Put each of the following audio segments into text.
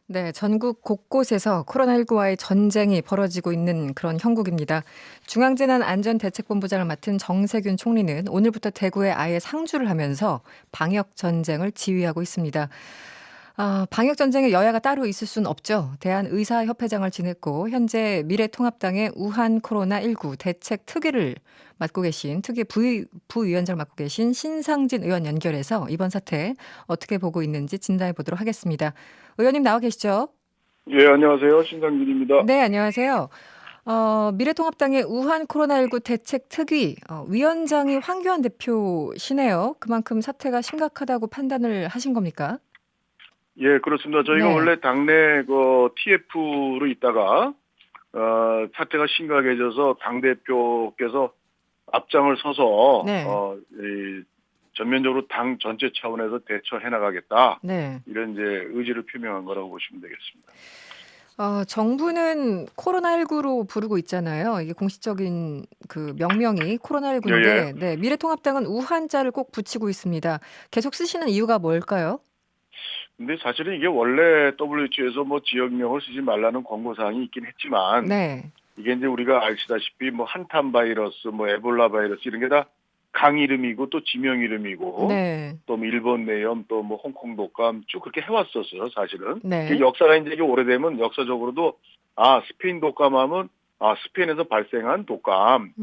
네, 전국 곳곳에서 코로나19와의 전쟁이 벌어지고 있는 그런 형국입니다. 중앙재난안전대책본부장을 맡은 정세균 총리는 오늘부터 대구에 아예 상주를 하면서 방역 전쟁을 지휘하고 있습니다. 방역 전쟁에 여야가 따로 있을 수는 없죠. 대한의사협회장을 지냈고 현재 미래통합당의 우한 코로나19 대책 특위를 맡고 계신 특위 부위원장을 맡고 계신 신상진 의원 연결해서 이번 사태 어떻게 보고 있는지 진단해 보도록 하겠습니다. 의원님 나와 계시죠? 예, 안녕하세요. 신상진입니다. 네, 안녕하세요. 미래통합당의 우한 코로나19 대책 특위 위원장이 황교안 대표시네요. 그만큼 사태가 심각하다고 판단을 하신 겁니까? 예, 그렇습니다. 저희가 네, 원래 당내 TF로 있다가 사태가 심각해져서 당대표께서 앞장을 서서 네, 전면적으로 당 전체 차원에서 대처해 나가겠다. 네. 이런 이제 의지를 표명한 거라고 보시면 되겠습니다. 정부는 코로나19로 부르고 있잖아요. 이게 공식적인 그 명명이 예, 예. 코로나19인데, 네, 미래통합당은 우한자를 꼭 붙이고 있습니다. 계속 쓰시는 이유가 뭘까요? 근데 사실은 이게 원래 WHO에서 뭐 지역명을 쓰지 말라는 권고사항이 있긴 했지만 네, 이게 이제 우리가 아시다시피 뭐 한탄 바이러스, 뭐 에볼라 바이러스 이런 게 다 강 이름이고 또 지명 이름이고 네, 또 뭐 일본 내염 또 뭐 홍콩 독감 쭉 그렇게 해왔었어요, 사실은. 이게 네, 역사가 이제 이게 오래되면 역사적으로도 스페인 독감하면 스페인에서 발생한 독감,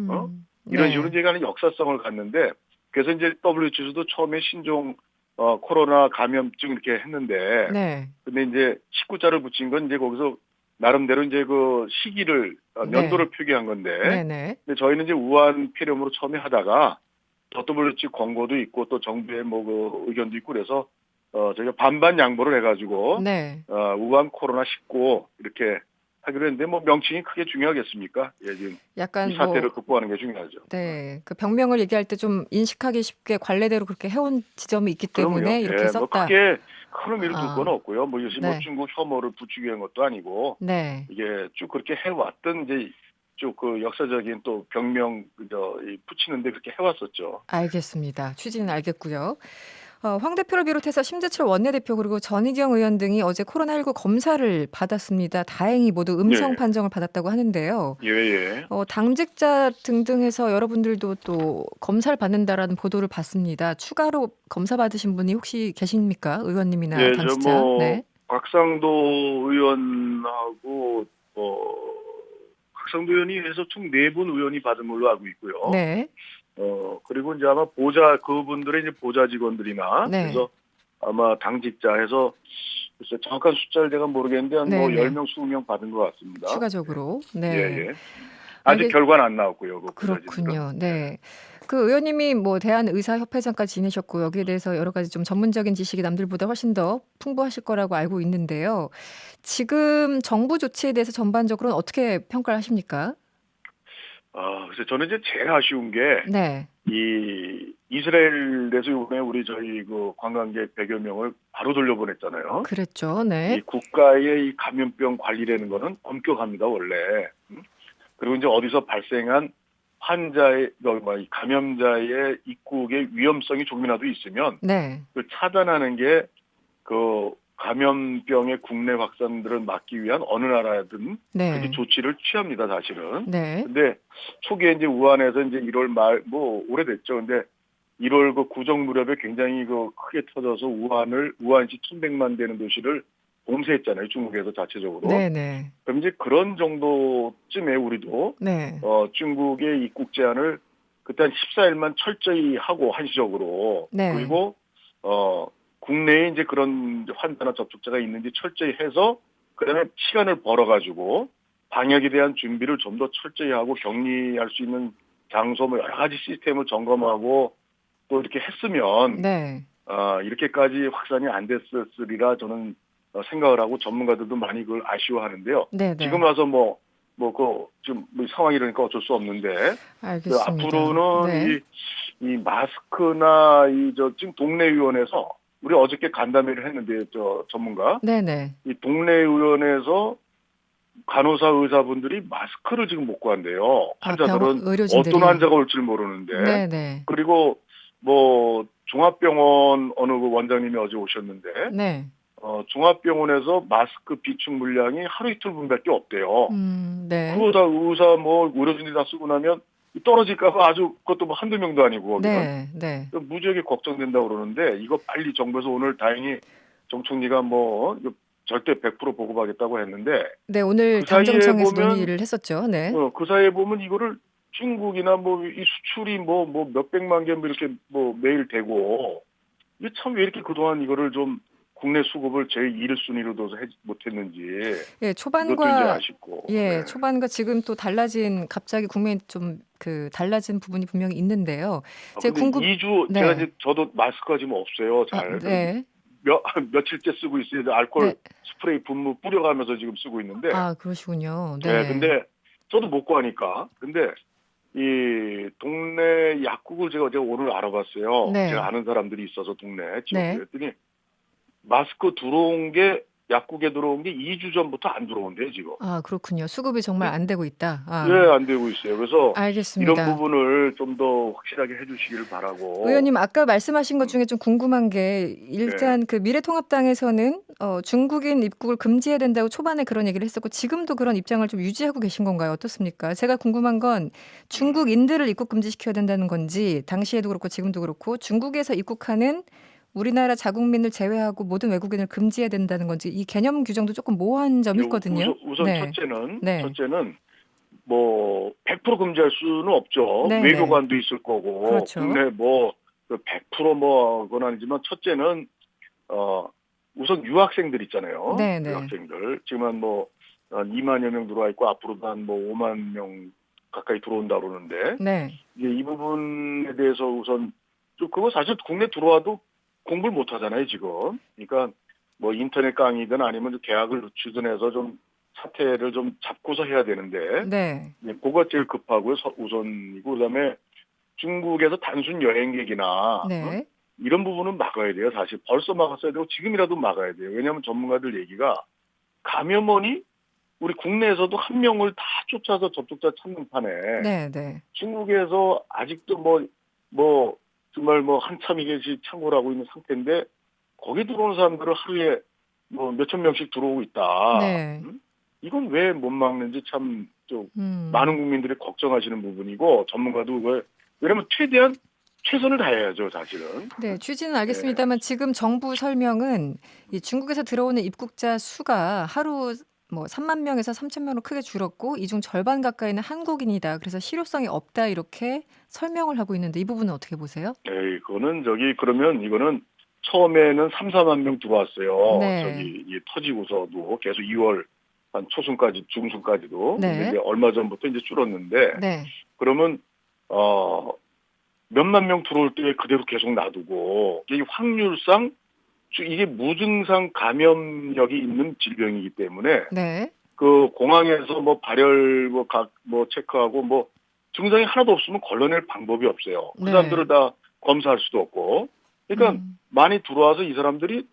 이런 식으로 네, 이제 가는 역사성을 갖는데 그래서 이제 WHO도 처음에 신종 코로나 감염증 이렇게 했는데 네, 근데 이제 19자를 붙인 건 이제 거기서 나름대로 이제 그 시기를 네, 연도를 표기한 건데 네, 네. 근데 저희는 이제 우한 폐렴으로 처음에 하다가 WHO 권고도 있고 또 정부의 뭐 그 의견도 있고 그래서 저희가 반반 양보를 해가지고 네. 우한 코로나 19 이렇게 하기로 했는데 뭐 명칭이 크게 중요하겠습니까? 예, 지금 이 약간 뭐, 사태를 극복하는 게 중요하죠. 네, 그 병명을 얘기할 때 좀 인식하기 쉽게 관례대로 그렇게 해온 지점이 있기 그럼요. 때문에 이렇게 예, 뭐 썼다. 크게 큰 의미를 둘 건 아, 없고요. 뭐 요새 뭐 네, 중국 혐오를 부추기 위한 것도 아니고 네, 이게 쭉 그렇게 해왔던 이제 쭉 그 역사적인 또 병명 붙이는데 그렇게 해왔었죠. 알겠습니다. 취지는 알겠고요. 황 대표를 비롯해서 심재철 원내대표 그리고 전희경 의원 등이 어제 코로나19 검사를 받았습니다. 다행히 모두 예, 음성 판정을 받았다고 하는데요. 예, 예. 당직자 등등 해서 여러분들도 또 검사를 받는다라는 보도를 봤습니다. 추가로 검사 받으신 분이 혹시 계십니까? 의원님이나 예, 저 당직자? 뭐 네. 곽상도 의원하고 곽상도 의원이 해서 총 네 분 의원이 받은 걸로 알고 있고요. 네. 그리고 이제 아마 그분들의 이제 보좌 직원들이나 네. 그래서 아마 당직자 해서 글쎄 정확한 숫자를 제가 모르겠는데 한 뭐 네네. 10명, 20명 받은 것 같습니다. 추가적으로. 예, 네. 예. 아직 알겠, 결과는 안 나왔고요. 그 보좌진들은. 그렇군요. 예. 네. 그 의원님이 뭐 대한의사협회장까지 지내셨고 여기에 대해서 여러 가지 좀 전문적인 지식이 남들보다 훨씬 더 풍부하실 거라고 알고 있는데요. 지금 정부 조치에 대해서 전반적으로는 어떻게 평가를 하십니까? 그래서 저는 이제 제일 아쉬운 게 네. 이 이스라엘에서 이번에 저희 그 관광객 100여 명을 바로 돌려보냈잖아요. 그랬죠. 이 네. 국가의 이 감염병 관리라는 거는 엄격합니다, 원래. 그리고 이제 어디서 발생한 환자의, 이 감염자의 입국의 위험성이 조금이라도 있으면 네. 그 차단하는 게 그 감염병의 국내 확산들을 막기 위한 어느 나라든 그렇게 네. 조치를 취합니다, 사실은. 네. 근데 초기에 이제 우한에서 이제 1월 말, 뭐 오래됐죠. 근데 1월 그 구정 무렵에 굉장히 그 크게 터져서 우한시 1100만 되는 도시를 봉쇄했잖아요. 중국에서 자체적으로. 네네. 그럼 이제 그런 정도쯤에 우리도 네. 중국의 입국 제한을 그때 한 14일만 철저히 하고 한시적으로 네. 그리고 국내에 이제 그런 환자나 접촉자가 있는지 철저히 해서 그다음에 시간을 벌어가지고 방역에 대한 준비를 좀 더 철저히 하고 격리할 수 있는 장소 뭐 여러 가지 시스템을 점검하고 또 이렇게 했으면 네. 이렇게까지 확산이 안 됐으리라 저는 생각을 하고 전문가들도 많이 그걸 아쉬워하는데요. 지금 네네. 와서 지금 뭐 상황이 이러니까 어쩔 수 없는데, 알겠습니다. 앞으로는 네. 이 마스크나 지금 동네 의원에서, 우리 어저께 간담회를 했는데, 전문가, 네네. 이 동네 의원에서 간호사 의사분들이 마스크를 지금 못 구한대요. 병원 환자들은 어떤 의료진들이. 환자가 올 줄 모르는데. 네네. 그리고 뭐 종합병원 어느 그 원장님이 어제 오셨는데 네. 종합병원에서 마스크 비축 물량이 하루 이틀 분밖에 없대요. 네. 그거 다 의사 뭐 의료진들이 다 쓰고 나면 떨어질까봐 아주 그것도 뭐 한두 명도 아니고 거기는 네. 네. 무지하게 걱정된다고 그러는데 이거 빨리 정부에서 오늘 다행히 정 총리가 뭐 이거 절대 100% 보급하겠다고 했는데 네. 오늘 그 사이에 당정청에서 보면 논의를 했었죠. 네. 그 사이에 보면 이거를 중국이나 뭐 이 수출이 뭐 몇백만 개 뭐 이렇게 뭐 매일 되고 이게 참 왜 이렇게 그동안 이거를 좀 국내 수급을 제일 1순위로 둬서 못했는지 예, 이것도 이제 아쉽고. 네. 초반과 지금 또 달라진 갑자기 국면이 좀 그 달라진 부분이 분명히 있는데요. 제 근데 궁금 2주 제가 네. 이제 저도 마스크가 지금 없어요. 아, 잘. 네. 며칠째 쓰고 있어요. 이제 알코올 네. 스프레이 분무 뿌려가면서 지금 쓰고 있는데. 아, 그러시군요. 네. 네. 근데 저도 못 구하니까. 근데 이 동네 약국을 제가 어제 오늘 알아봤어요. 네. 제가 아는 사람들이 있어서 동네 지역에 네. 그랬더니 마스크 들어온 게 약국에 들어온 게 2주 전부터 안 들어온대요, 지금. 아, 그렇군요. 수급이 정말 안 되고 있다. 예, 아, 안 되고 있어요. 그래서 이런 알겠습니다. 부분을 좀 더 확실하게 해주시기를 바라고. 의원님 아까 말씀하신 것 중에 좀 궁금한 게 네. 일단 그 미래통합당에서는 중국인 입국을 금지해야 된다고 초반에 그런 얘기를 했었고 지금도 그런 입장을 좀 유지하고 계신 건가요? 어떻습니까? 제가 궁금한 건 중국인들을 입국 금지시켜야 된다는 건지 당시에도 그렇고 지금도 그렇고 중국에서 입국하는 우리나라 자국민을 제외하고 모든 외국인을 금지해야 된다는 건지 이 개념 규정도 조금 모호한 점이 있거든요. 우선 네. 네. 첫째는 뭐 100% 금지할 수는 없죠. 네, 외교관도 있을 거고 그렇죠. 국내 뭐100% 그건 아니지만 첫째는 우선 유학생들 있잖아요. 네, 네. 유학생들 지금 한 2만여 명 들어와 있고 앞으로도 한 5만 명 가까이 들어온다 그러는데 네. 이제 이 부분에 대해서 우선 좀 그거 사실 국내 들어와도 공부를 못 하잖아요, 지금. 그러니까 뭐 인터넷 강의든 아니면 계약을 주둔해서 좀 사태를 좀 잡고서 해야 되는데 네. 그거 제일 급하고요, 우선이고 그다음에 중국에서 단순 여행객이나 네. 이런 부분은 막아야 돼요. 사실 벌써 막았어야 되고 지금이라도 막아야 돼요. 왜냐하면 전문가들 얘기가 감염원이 우리 국내에서도 한 명을 다 쫓아서 접촉자 찾는 판에 네, 네. 중국에서 아직도 정말 한참 이게 창궐 하고 있는 상태인데 거기 들어오는 사람들을 하루에 몇천 명씩 들어오고 있다. 네. 이건 왜 못 막는지 참 좀 많은 음. 국민들이 걱정하시는 부분이고 전문가도 왜냐면 최대한 최선을 다해야죠, 사실은. 네, 취지는 네. 알겠습니다만 지금 정부 설명은 이 중국에서 들어오는 입국자 수가 하루 뭐 3만 명에서 3천 명으로 크게 줄었고 이 중 절반 가까이는 한국인이다. 그래서 실효성이 없다 이렇게 설명을 하고 있는데 이 부분은 어떻게 보세요? 그거는 그러면 이거는 처음에는 3, 4만 명 들어왔어요. 네. 이게 터지고서도 계속 2월 한 초순까지 중순까지도. 네. 근데 이제 얼마 전부터 이제 줄었는데 네. 그러면 몇만 명 들어올 때 그대로 계속 놔두고 이게 확률상 이게 무증상 감염력이 있는 질병이기 때문에 네. 그 공항에서 발열 체크하고 증상이 하나도 없으면 걸러낼 방법이 없어요. 그 네. 사람들을 다 검사할 수도 없고. 그러니까 많이 들어와서 이 사람들이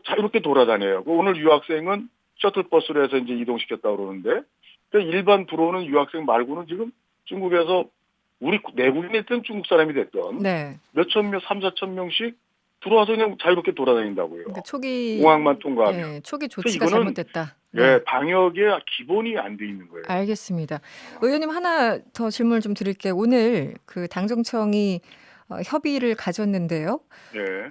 자유롭게 돌아다녀요. 오늘 유학생은 셔틀버스로 해서 이제 이동시켰다고 그러는데 그러니까 일반 들어오는 유학생 말고는 지금 중국에서 우리 내국인이 됐든 중국 사람이 됐든 네. 몇천 명, 3, 4천 명씩 들어와서 그냥 자유롭게 돌아다닌다고요. 그러니까 초기 공항만 통과하면. 예, 초기 그래서 조치가 이거는 잘못됐다. 네. 방역의 기본이 안 돼 있는 거예요. 알겠습니다. 의원님 하나 더 질문을 좀 드릴게요. 오늘 그 당정청이 협의를 가졌는데요. 네.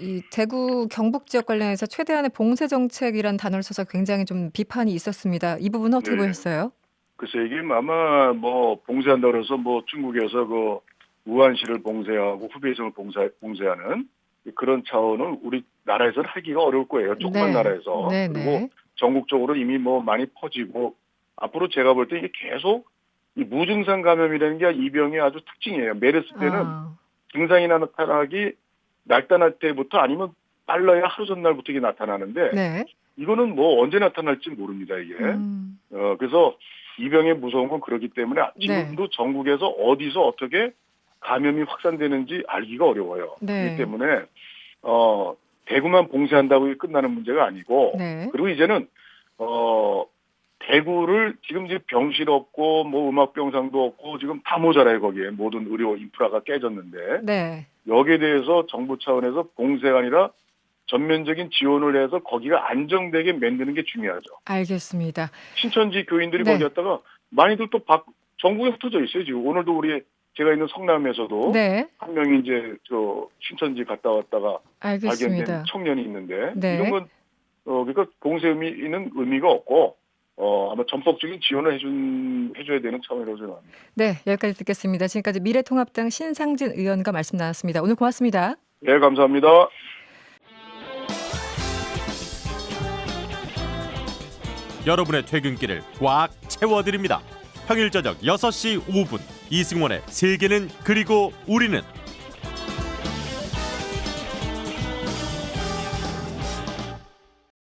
이 대구 경북 지역 관련해서 최대한의 봉쇄 정책이란 단어를 써서 굉장히 좀 비판이 있었습니다. 이 부분은 어떻게 네. 보셨어요? 글쎄 이게 아마 봉쇄한다 그래서 중국에서 그 우한시를 봉쇄하고 후베이성을 봉쇄하는 그런 차원은 우리나라에서는 하기가 어려울 거예요. 조그만 네. 나라에서. 네, 그리고 네. 전국적으로 이미 많이 퍼지고 앞으로 제가 볼 때 이게 계속 이 무증상 감염이라는 게 이 병의 아주 특징이에요. 메르스 때는 증상이 나타나기 날따날 때부터 아니면 빨라야 하루 전날부터 이게 나타나는데 네. 이거는 언제 나타날지 모릅니다, 이게. 그래서 이 병의 무서운 건 그렇기 때문에 지금도 전국에서 어디서 어떻게 감염이 확산되는지 알기가 어려워요. 네. 그렇기 때문에 대구만 봉쇄한다고 끝나는 문제가 아니고 네. 그리고 이제는 대구를 지금 이제 병실 없고 음압병상도 없고 지금 다 모자라요. 거기에 모든 의료 인프라가 깨졌는데 네. 여기에 대해서 정부 차원에서 봉쇄가 아니라 전면적인 지원을 해서 거기가 안정되게 만드는 게 중요하죠. 알겠습니다. 신천지 교인들이 네. 거기 갔다가 많이들 또 전국에 흩어져 있어요. 지금 오늘도 제가 있는 성남에서도 네. 한 명이 이제 신천지 갔다 왔다가 발견된 알겠습니다. 청년이 있는데 네. 이런 건 그러니까 봉쇄의미는 의미가 없고 아마 전폭적인 지원을 해줘야 되는 차원이라고 생각합니다. 네, 여기까지 듣겠습니다. 지금까지 미래통합당 신상진 의원과 말씀 나눴습니다. 오늘 고맙습니다. 네, 감사합니다. 여러분의 퇴근길을 꽉 채워드립니다. 평일 저녁 6시 5분 이승원의 세계는 그리고 우리는